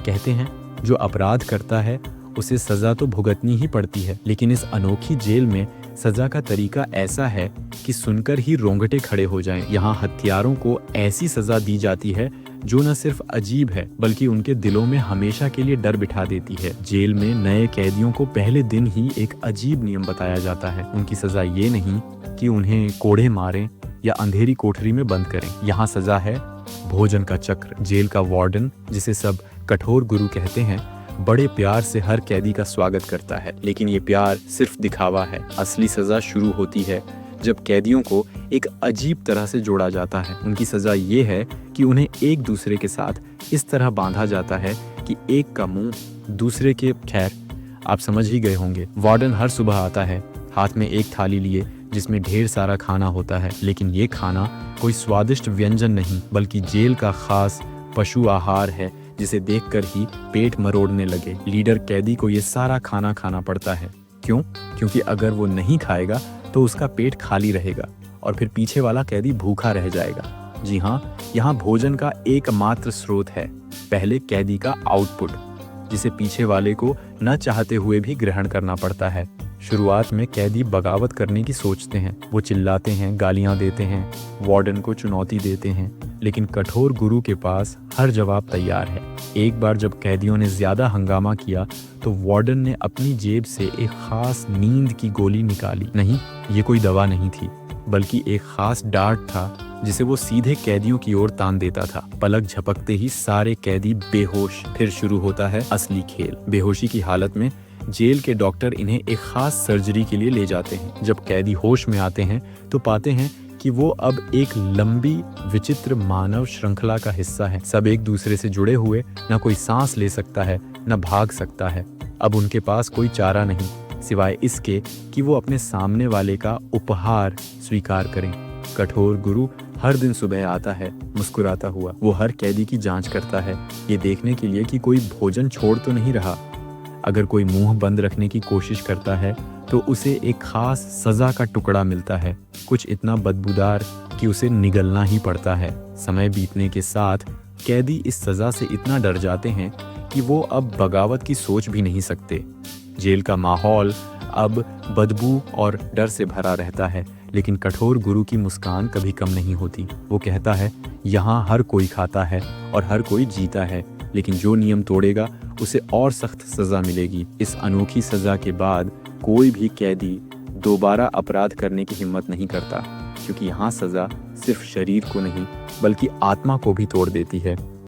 कहते हैं जो अपराध करता है उसे सजा तो भुगतनी ही पड़ती है, लेकिन इस अनोखी जेल में सजा का तरीका ऐसा है कि सुनकर ही रोंगटे खड़े हो जाएं। यहाँ हत्यारों को ऐसी सजा दी जाती है जो न सिर्फ अजीब है बल्कि उनके दिलों में हमेशा के लिए डर बिठा देती है। जेल में नए कैदियों को पहले दिन ही एक अजीब नियम बताया जाता है। उनकी सजा ये नहीं कि उन्हें कोड़े मारें या अंधेरी कोठरी में बंद करें। यहाँ सजा है भोजन का चक्र। जेल का वार्डन, जिसे सब कठोर गुरु कहते हैं, बड़े प्यार से हर कैदी का स्वागत करता है, लेकिन ये प्यार सिर्फ दिखावा है। असली सजा शुरू होती है जब कैदियों को एक अजीब तरह से जोड़ा जाता है। उनकी सजा ये है कि उन्हें एक दूसरे के साथ इस तरह बांधा जाता है कि एक का मुंह दूसरे के, खैर आप समझ ही गए होंगे। वार्डन हर सुबह आता है हाथ में एक थाली लिए जिसमें ढेर सारा खाना होता है, लेकिन ये खाना कोई स्वादिष्ट व्यंजन नहीं बल्कि जेल का खास पशु आहार है जिसे देखकर ही पेट मरोड़ने लगे। लीडर कैदी को ये सारा खाना खाना पड़ता है। क्यों? क्योंकि अगर वो नहीं खाएगा तो उसका पेट खाली रहेगा और फिर पीछे वाला कैदी भूखा रह जाएगा। जी हाँ, यहाँ भोजन का एकमात्र स्रोत है पहले कैदी का आउटपुट, जिसे पीछे वाले को न चाहते हुए भी ग्रहण करना पड़ता है। शुरुआत में कैदी बगावत करने की सोचते हैं, वो चिल्लाते हैं, गालियां देते हैं, वार्डन को चुनौती देते हैं, लेकिन कठोर गुरु के पास हर जवाब तैयार है। एक बार जब कैदियों ने ज्यादा हंगामा किया तो वार्डन ने अपनी जेब से एक खास नींद की गोली निकाली। नहीं, ये कोई दवा नहीं थी बल्कि एक खास डार्ट था जिसे वो सीधे कैदियों की ओर तान देता था। पलक झपकते ही सारे कैदी बेहोश। फिर शुरू होता है असली खेल। बेहोशी की हालत में जेल के डॉक्टर इन्हें एक खास सर्जरी के लिए ले जाते हैं। जब कैदी होश में आते हैं तो पाते हैं कि वो अब एक लंबी विचित्र मानव श्रृंखला का हिस्सा है। सब एक दूसरे से जुड़े हुए, न कोई सांस ले सकता है न भाग सकता है। अब उनके पास कोई चारा नहीं सिवाय इसके कि वो अपने सामने वाले का उपहार स्वीकार करें। कठोर गुरु हर दिन सुबह आता है मुस्कुराता हुआ। वो हर कैदी की जांच करता है, ये देखने के लिए कि कोई भोजन छोड़ तो नहीं रहा। अगर कोई मुंह बंद रखने की कोशिश करता है तो उसे एक खास सजा का टुकड़ा मिलता है, कुछ इतना बदबूदार कि उसे निगलना ही पड़ता है। समय बीतने के साथ कैदी इस सजा से इतना डर जाते हैं कि वो अब बगावत की सोच भी नहीं सकते। जेल का माहौल अब बदबू और डर से भरा रहता है, लेकिन कठोर गुरु की मुस्कान कभी कम नहीं होती। वो कहता है, यहाँ हर कोई खाता है और हर कोई जीता है, लेकिन जो नियम तोड़ेगा उसे और सख्त सजा मिलेगी। इस अनोखी सजा के बाद कोई भी कैदी दोबारा अपराध करने की हिम्मत नहीं करता, क्योंकि यहाँ सजा सिर्फ शरीर को नहीं बल्कि आत्मा को भी तोड़ देती है।